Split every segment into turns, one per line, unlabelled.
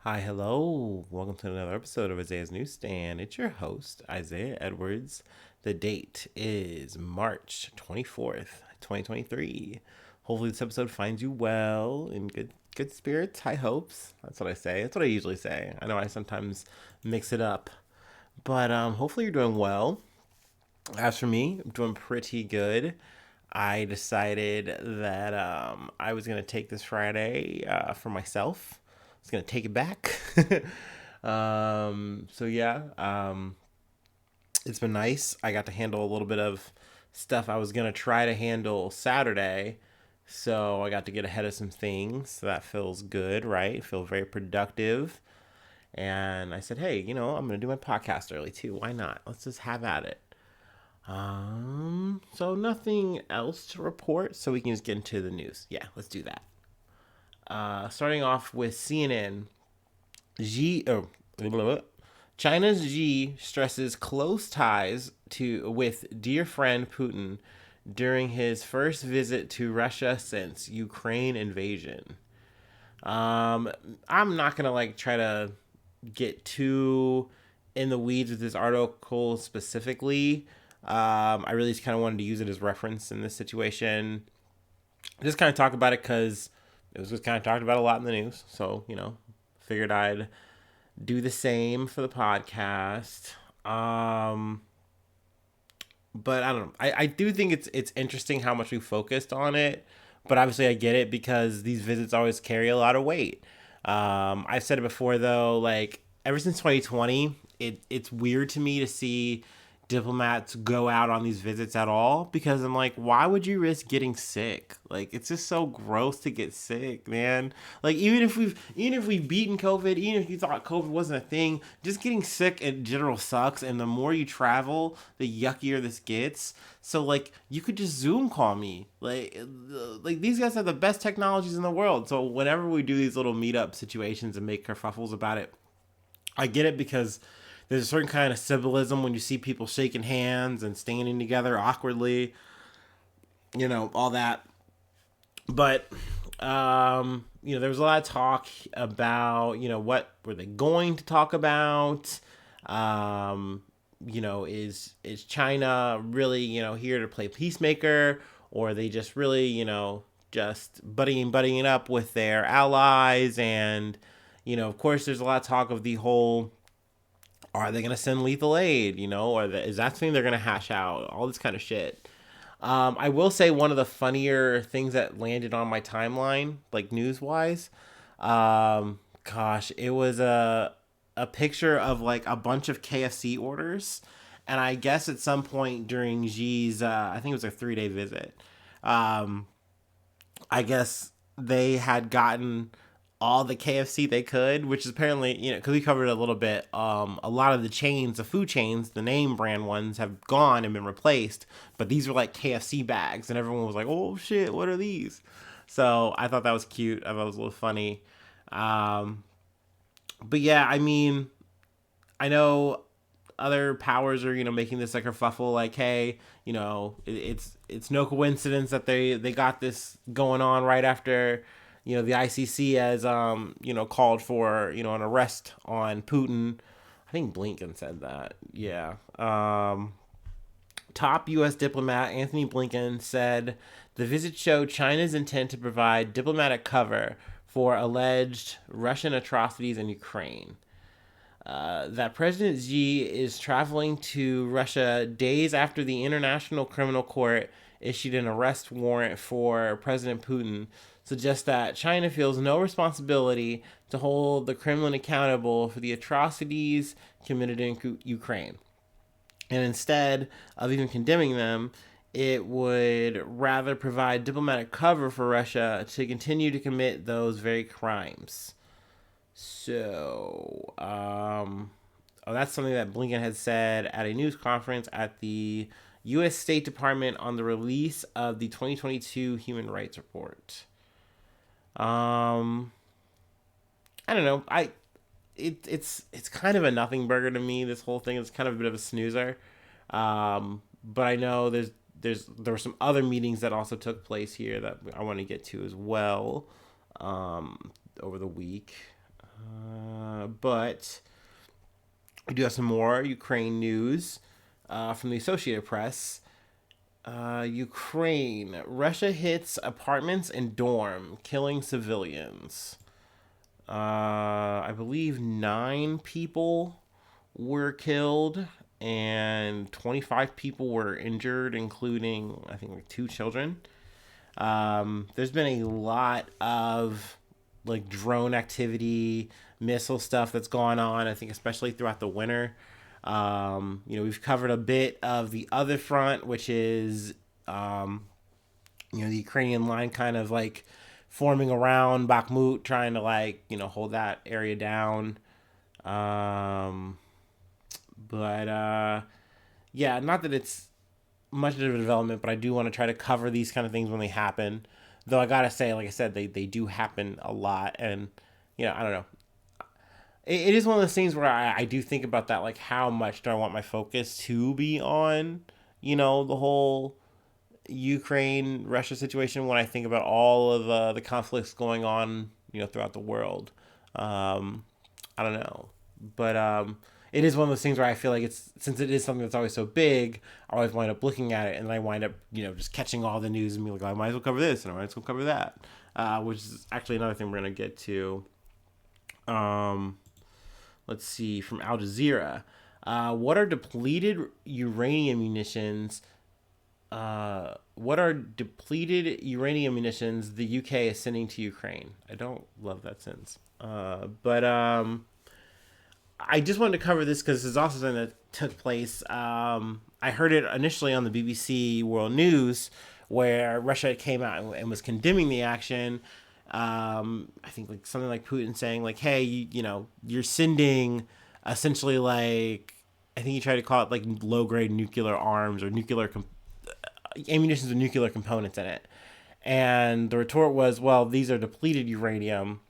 Hi, hello. Welcome to another episode of Isaiah's Newsstand. It's your host, Isaiah Edwards. The date is March 24th, 2023. Hopefully this episode finds you well, in good spirits, high hopes. That's what I say. That's what I usually say. I know I sometimes mix it up. But hopefully you're doing well. As for me, I'm doing pretty good. I decided that I was going to take this Friday for myself. I was going to take it back. So, yeah, it's been nice. I got to handle a little bit of stuff I was going to try to handle Saturday. So, I got to get ahead of some things. So, that feels good, right? Feel very productive. And I said, hey, I'm going to do my podcast early too. Why not? Let's just have at it. So nothing else to report, so we can just get into the news. Yeah, let's do that. Starting off with CNN, blah, blah, blah. China's Xi stresses close ties with dear friend Putin during his first visit to Russia since Ukraine invasion. Um, I'm not gonna try to get too in the weeds with this article specifically. I really just kind of wanted to use it as reference in this situation. Just kind of talk about it because it was just kind of talked about a lot in the news. So, figured I'd do the same for the podcast. Um, but I don't know. I do think it's interesting how much we focused on it. But obviously, I get it because these visits always carry a lot of weight. I've said it before though, like ever since 2020, it's weird to me to see diplomats go out on these visits at all because I'm like, why would you risk getting sick? Like it's just so gross to get sick, man. Like even if we've beaten COVID, even if you thought COVID wasn't a thing, just getting sick in general sucks. And the more you travel, the yuckier this gets. So like you could just Zoom call me. Like these guys have the best technologies in the world. So whenever we do these little meetup situations and make kerfuffles about it, I get it because there's a certain kind of symbolism when you see people shaking hands and standing together awkwardly, all that. But there was a lot of talk about, what were they going to talk about? Um, is China really, here to play peacemaker, or are they just really, just buddying it up with their allies? And of course, there's a lot of talk of the whole, are they going to send lethal aid, or is that something they're going to hash out? All this kind of shit. I will say one of the funnier things that landed on my timeline, like news wise, gosh, it was a picture of like a bunch of KFC orders, and I guess at some point during G's, I think it was a 3 day visit. Um, I guess they had gotten all the KFC they could, which is apparently, because we covered it a little bit. A lot of the chains, the food chains, the name brand ones have gone and been replaced, but these were like KFC bags, and everyone was like, "Oh shit, what are these?" So I thought that was cute. I thought it was a little funny. Um, but yeah, I mean, I know other powers are making this like a kerfuffle, like, hey, it's no coincidence that they got this going on right after the ICC has called for an arrest on Putin. I think Blinken said that. Yeah. Top U.S. diplomat Anthony Blinken said the visit showed China's intent to provide diplomatic cover for alleged Russian atrocities in Ukraine. That President Xi is traveling to Russia days after the International Criminal Court issued an arrest warrant for President Putin suggests that China feels no responsibility to hold the Kremlin accountable for the atrocities committed in Ukraine. And instead of even condemning them, it would rather provide diplomatic cover for Russia to continue to commit those very crimes. So, that's something that Blinken had said at a news conference at the U.S. State Department on the release of the 2022 Human Rights Report. Um, I don't know. It's kind of a nothing burger to me. This whole thing is kind of a bit of a snoozer. But I know there were some other meetings that also took place here that I want to get to as well. Over the week. But we do have some more Ukraine news from the Associated Press. Ukraine. Russia hits apartments and dorm, killing civilians. I believe 9 people were killed and 25 people were injured, including, I think, like 2 children. There's been a lot of like drone activity, missile stuff that's gone on, I think, especially throughout the winter. We've covered a bit of the other front, which is, the Ukrainian line kind of like forming around Bakhmut, trying to like, hold that area down. Um, but yeah, not that it's much of a development, but I do want to try to cover these kind of things when they happen. Though I gotta say, like I said, they do happen a lot, and I don't know. It is one of those things where I do think about that, like how much do I want my focus to be on, the whole Ukraine Russia situation when I think about all of the conflicts going on, throughout the world. Um, I don't know, but it is one of those things where I feel like it's since it is something that's always so big, I always wind up looking at it and I wind up just catching all the news and be like, I might as well cover this and I might as well cover that, which is actually another thing we're gonna get to. Um, let's see, from Al Jazeera. What are depleted uranium munitions? What are depleted uranium munitions the UK is sending to Ukraine? I don't love that sentence. But I just wanted to cover this because this is also something that took place. I heard it initially on the BBC World News, where Russia came out and was condemning the action. I think like something like Putin saying like, "Hey, you're sending essentially like I think he tried to call it like low grade nuclear arms or ammunition with nuclear components in it." And the retort was, "Well, these are depleted uranium,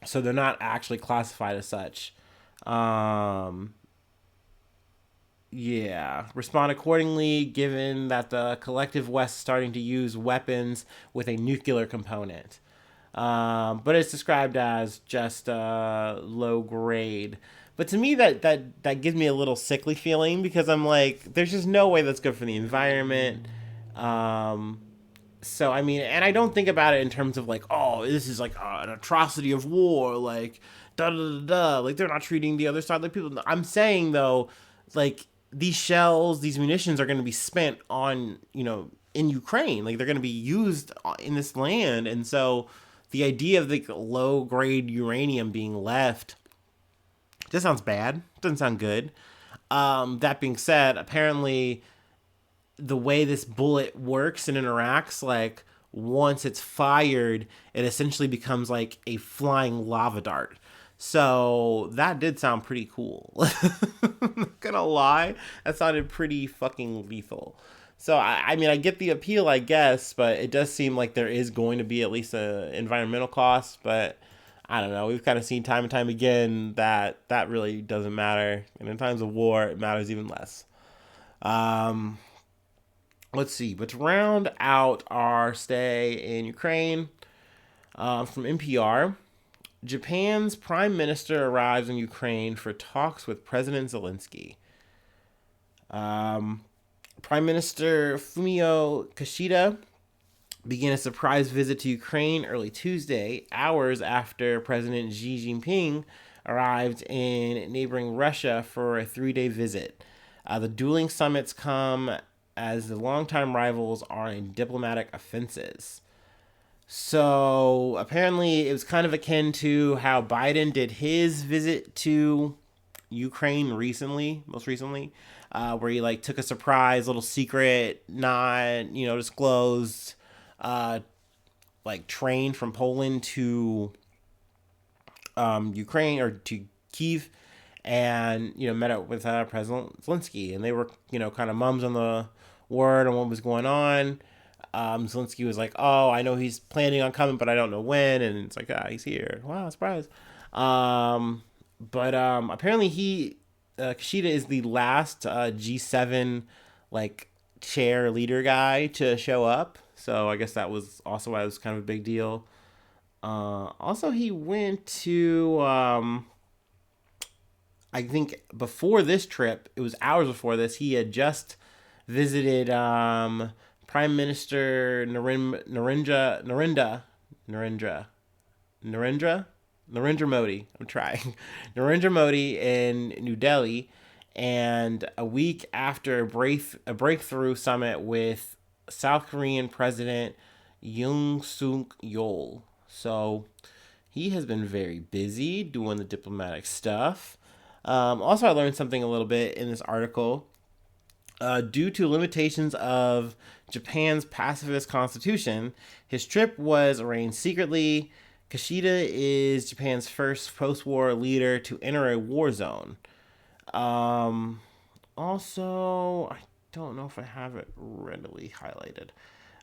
so they're not actually classified as such." Um, yeah, respond accordingly, given that the collective West is starting to use weapons with a nuclear component. But it's described as just low grade. But to me, that gives me a little sickly feeling because I'm like, there's just no way that's good for the environment. Um, so I mean, and I don't think about it in terms of like, oh, this is like an atrocity of war, like da da da da. Like they're not treating the other side like people. I'm saying though, like these shells, these munitions are going to be spent on in Ukraine. Like they're going to be used in this land, and so the idea of the low grade uranium being left just sounds bad. Doesn't sound good. That being said, apparently the way this bullet works and interacts, like once it's fired, it essentially becomes like a flying lava dart. So that did sound pretty cool. Not gonna lie, that sounded pretty fucking lethal. So I mean, I get the appeal, I guess, but it does seem like there is going to be at least a environmental cost. But I don't know. We've kind of seen time and time again that that really doesn't matter, and in times of war, it matters even less. Um, let's see. But to round out our stay in Ukraine, from NPR, Japan's prime minister arrives in Ukraine for talks with President Zelensky. Um, Prime Minister Fumio Kishida began a surprise visit to Ukraine early Tuesday, hours after President Xi Jinping arrived in neighboring Russia for a 3-day visit. The dueling summits come as the longtime rivals are in diplomatic offenses. So apparently, it was kind of akin to how Biden did his visit to Ukraine most recently, where he like took a surprise, little secret, not disclosed, uh, like train from Poland to Ukraine or to Kiev, and met up with President Zelensky, and they were kind of mums on the word on what was going on. Zelensky was like, "Oh, I know he's planning on coming, but I don't know when." And it's like, "Ah, he's here! Wow, surprise!" But apparently, Kishida is the last G7 like chair leader guy to show up. So I guess that was also why it was kind of a big deal. Also, he went to I think before this trip, it was hours before this, he had just visited Prime Minister Narendra Narendra Narendra Modi. I'm trying. Narendra Modi in New Delhi, and a week after a breakthrough summit with South Korean President Yoon Suk Yeol. So he has been very busy doing the diplomatic stuff. Also, I learned something a little bit in this article. Due to limitations of Japan's pacifist constitution, his trip was arranged secretly. Kishida is Japan's first post war leader to enter a war zone. Um, Also, I don't know if I have it readily highlighted.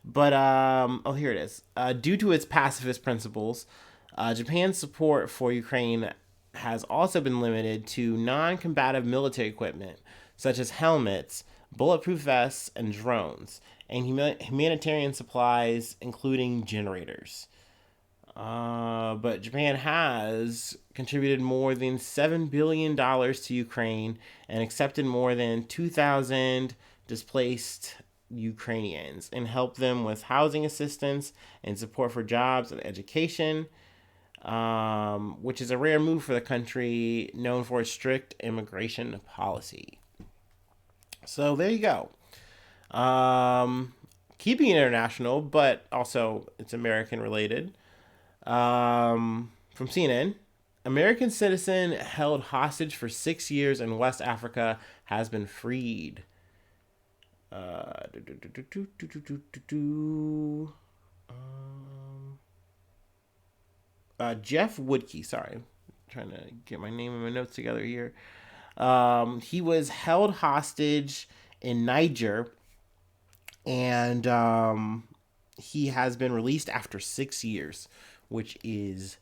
But, oh, here it is. Due to its pacifist principles, Japan's support for Ukraine has also been limited to non combative military equipment, such as helmets, bulletproof vests, and drones, and humanitarian supplies, including generators. But Japan has contributed more than $7 billion to Ukraine and accepted more than 2,000 displaced Ukrainians and helped them with housing assistance and support for jobs and education, which is a rare move for the country known for its strict immigration policy. So there you go. Keeping it international, but also it's American related. From CNN, American citizen held hostage for 6 years in West Africa has been freed. Uh, do, do, do, do, do, do, do, do, do. Jeff Woodke, sorry. I'm trying to get my name and my notes together here. He was held hostage in Niger, and he has been released after 6 years, which is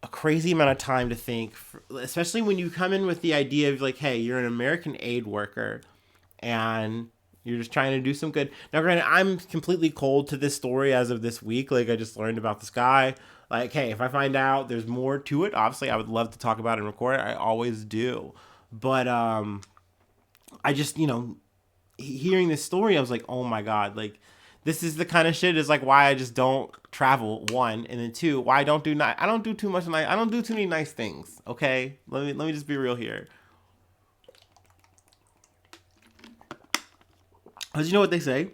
a crazy amount of time to think, especially when you come in with the idea of like, hey, you're an American aid worker and you're just trying to do some good. Now, granted, I'm completely cold to this story as of this week. Like, I just learned about this guy. Like, hey, if I find out there's more to it, obviously I would love to talk about it and record it. I always do. But I just, hearing this story, I was like, oh my God, like, this is the kind of shit is like why I just don't travel, one, and then two, why I don't do I don't do too much I don't do too many nice things. Okay, let me just be real here. Because you know what they say,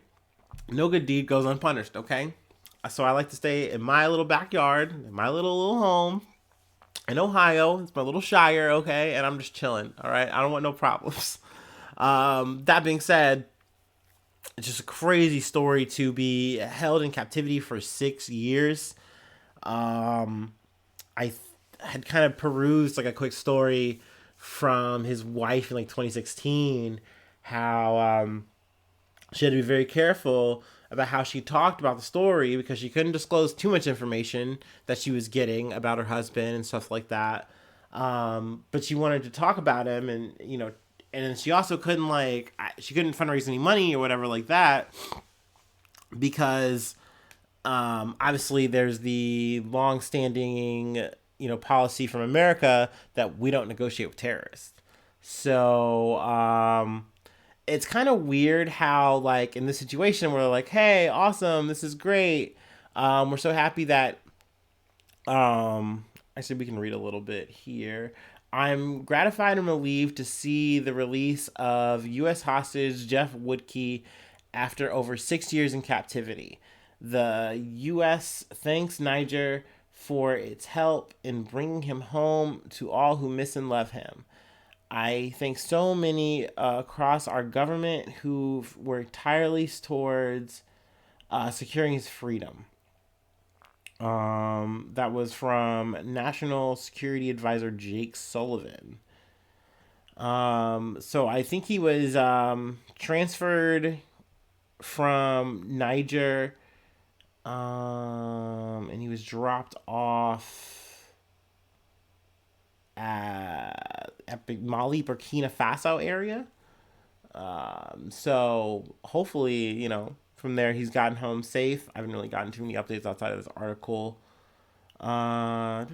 no good deed goes unpunished. Okay, so I like to stay in my little backyard, in my little home in Ohio. It's my little shire. Okay, and I'm just chilling. All right, I don't want no problems. That being said, it's just a crazy story to be held in captivity for 6 years. I had kind of perused like a quick story from his wife in like 2016, how she had to be very careful about how she talked about the story because she couldn't disclose too much information that she was getting about her husband and stuff like that. But she wanted to talk about him, and and she also couldn't she couldn't fundraise any money or whatever like that because obviously there's the long-standing policy from America that we don't negotiate with terrorists. So it's kind of weird how like in this situation where they're like, hey, awesome, this is great, we're so happy that I said we can read a little bit here. I'm gratified and relieved to see the release of U.S. hostage Jeff Woodke after over 6 years in captivity. The U.S. thanks Niger for its help in bringing him home to all who miss and love him. I thank so many across our government who worked tirelessly towards securing his freedom. That was from National Security Advisor Jake Sullivan. So I think he was transferred from Niger, and he was dropped off at Mali, Burkina Faso area. So hopefully, from there he's gotten home safe. I haven't really gotten too many updates outside of this article. U.S.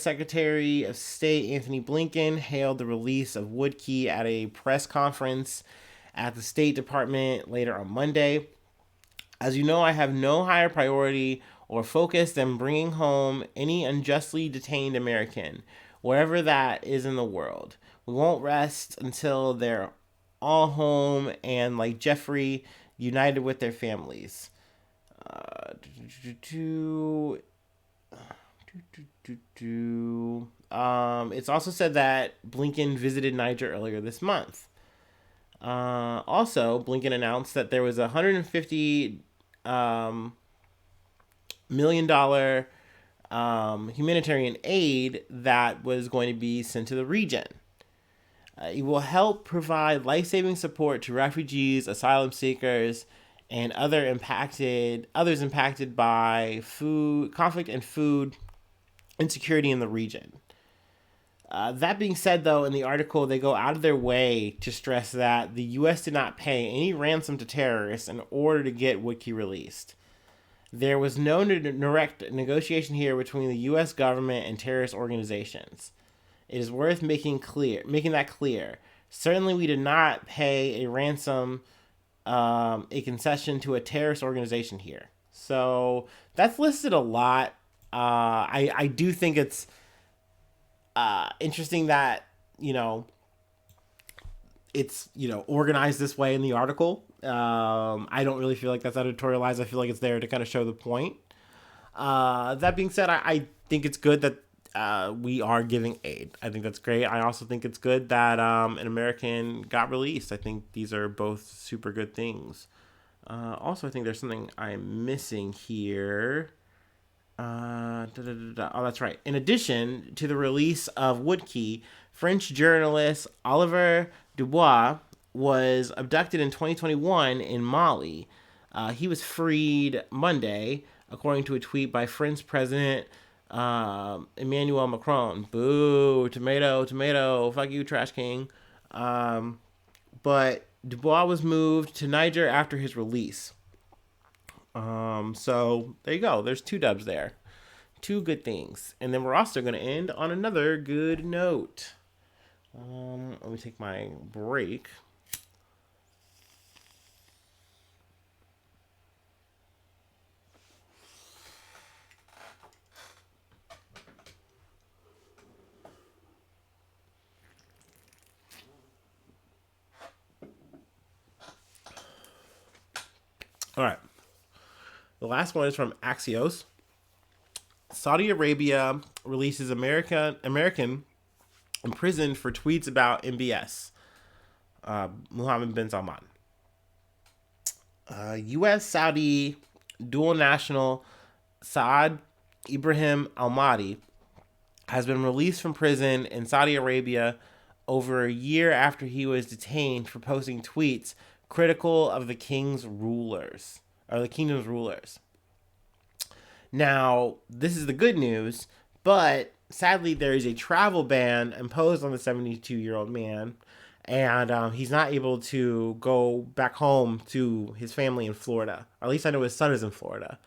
Secretary of State Anthony Blinken hailed the release of Woodke at a press conference at the State Department later on Monday. As you know, I have no higher priority or focus than bringing home any unjustly detained American, wherever that is in the world. We won't rest until they're all home and, like Jeffrey, united with their families. Uh, it's also said that Blinken visited Niger earlier this month. Also, Blinken announced that there was $150 million humanitarian aid that was going to be sent to the region. It will help provide life-saving support to refugees, asylum seekers, and others impacted by food conflict and food insecurity in the region. That being said, though, in the article, they go out of their way to stress that the U.S. did not pay any ransom to terrorists in order to get Woodke released. There was no direct negotiation here between the U.S. government and terrorist organizations. It is worth making that clear. Certainly, we did not pay a ransom, a concession to a terrorist organization here. So that's listed a lot. I do think it's interesting that it's organized this way in the article. I don't really feel like that's editorialized. I feel like it's there to kind of show the point. That being said, I think it's good that we are giving aid. I think that's great. I also think it's good that an American got released. I think these are both super good things. Also, I think there's something I'm missing here. Oh, that's right. In addition to the release of Woodke, French journalist Olivier Dubois was abducted in 2021 in Mali. He was freed Monday, according to a tweet by French President Emmanuel Macron. Boo, tomato, tomato, fuck you, trash king. But Dubois was moved to Niger after his release. So there you go. There's two dubs there. Two good things. And then we're also going to end on another good note. Let me take my break. All right. The last one is from Axios. Saudi Arabia releases American imprisoned for tweets about MBS. Mohammed bin Salman. U.S. Saudi dual national Saad Ibrahim Almadi has been released from prison in Saudi Arabia over a year after he was detained for posting tweets critical of the kingdom's rulers. Now, this is the good news, but sadly, there is a travel ban imposed on the 72-year-old man, and he's not able to go back home to his family in Florida. Or at least I know his son is in Florida.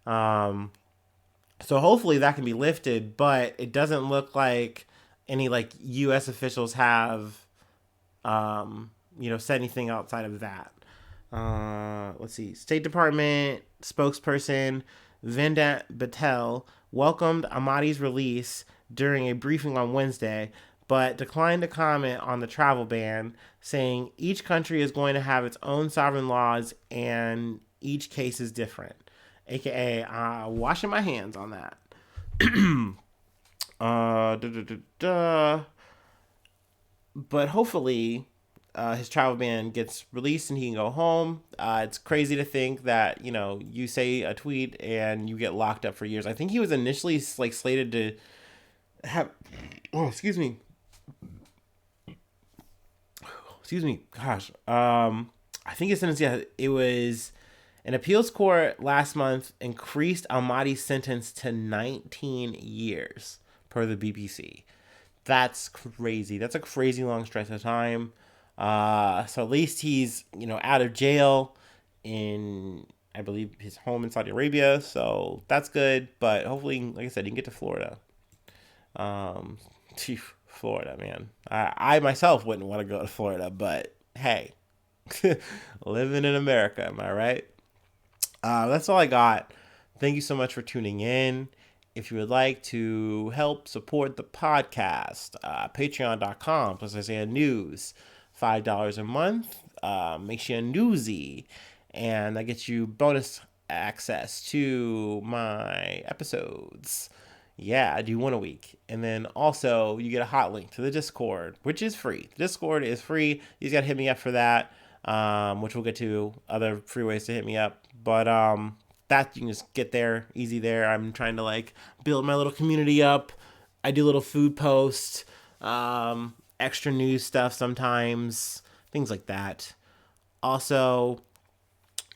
So hopefully that can be lifted, but it doesn't look like any U.S. officials have, said anything outside of that. Let's see. State Department spokesperson Vendant Patel welcomed Ahmadi's release during a briefing on Wednesday, but declined to comment on the travel ban, saying each country is going to have its own sovereign laws and each case is different. AKA, washing my hands on that. But hopefully his travel ban gets released and he can go home. It's crazy to think that, you say a tweet and you get locked up for years. I think he was initially slated to have, excuse me. Gosh. I think his sentence, it was an appeals court last month increased Almadi's sentence to 19 years per the BBC. That's crazy. That's a crazy long stretch of time. So at least he's, out of jail in I believe his home in Saudi Arabia, so that's good. But hopefully, like I said, you can get to Florida. Um, Florida, man. I myself wouldn't want to go to Florida, but hey, living in America, am I right? That's all I got. Thank you so much for tuning in. If you would like to help support the podcast, patreon.com plus Isaiah News, $5 a month makes you a newsie, and that gets you bonus access to my episodes. Yeah, I do one a week. And then also you get a hot link to the Discord, which is free. The Discord is free. You just got to hit me up for that, which we'll get to other free ways to hit me up. But that you can just get there, easy there. I'm trying to like build my little community up. I do little food posts, extra news stuff sometimes, things like that. Also,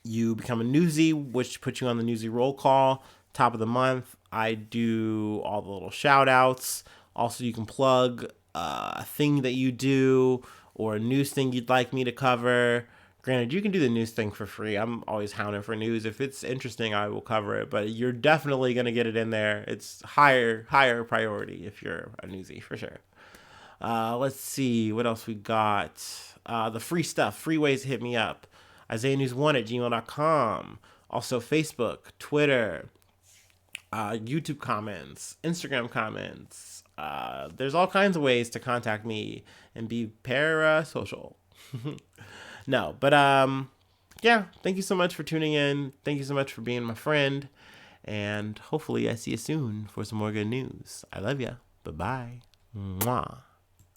you become a newsie, which puts you on the newsie roll call. Top of the month, I do all the little shout outs. Also, you can plug a thing that you do or a news thing you'd like me to cover. Granted, you can do the news thing for free. I'm always hounding for news. If it's interesting, I will cover it. But you're definitely gonna get it in there. It's higher priority if you're a newsie for sure. Let's see what else we got. The free stuff, free ways to hit me up. IsaiahNews1 at gmail.com. Also Facebook, Twitter, YouTube comments, Instagram comments. There's all kinds of ways to contact me and be parasocial. No, but yeah, thank you so much for tuning in. Thank you so much for being my friend. And hopefully I see you soon for some more good news. I love ya. Bye-bye. Mwah.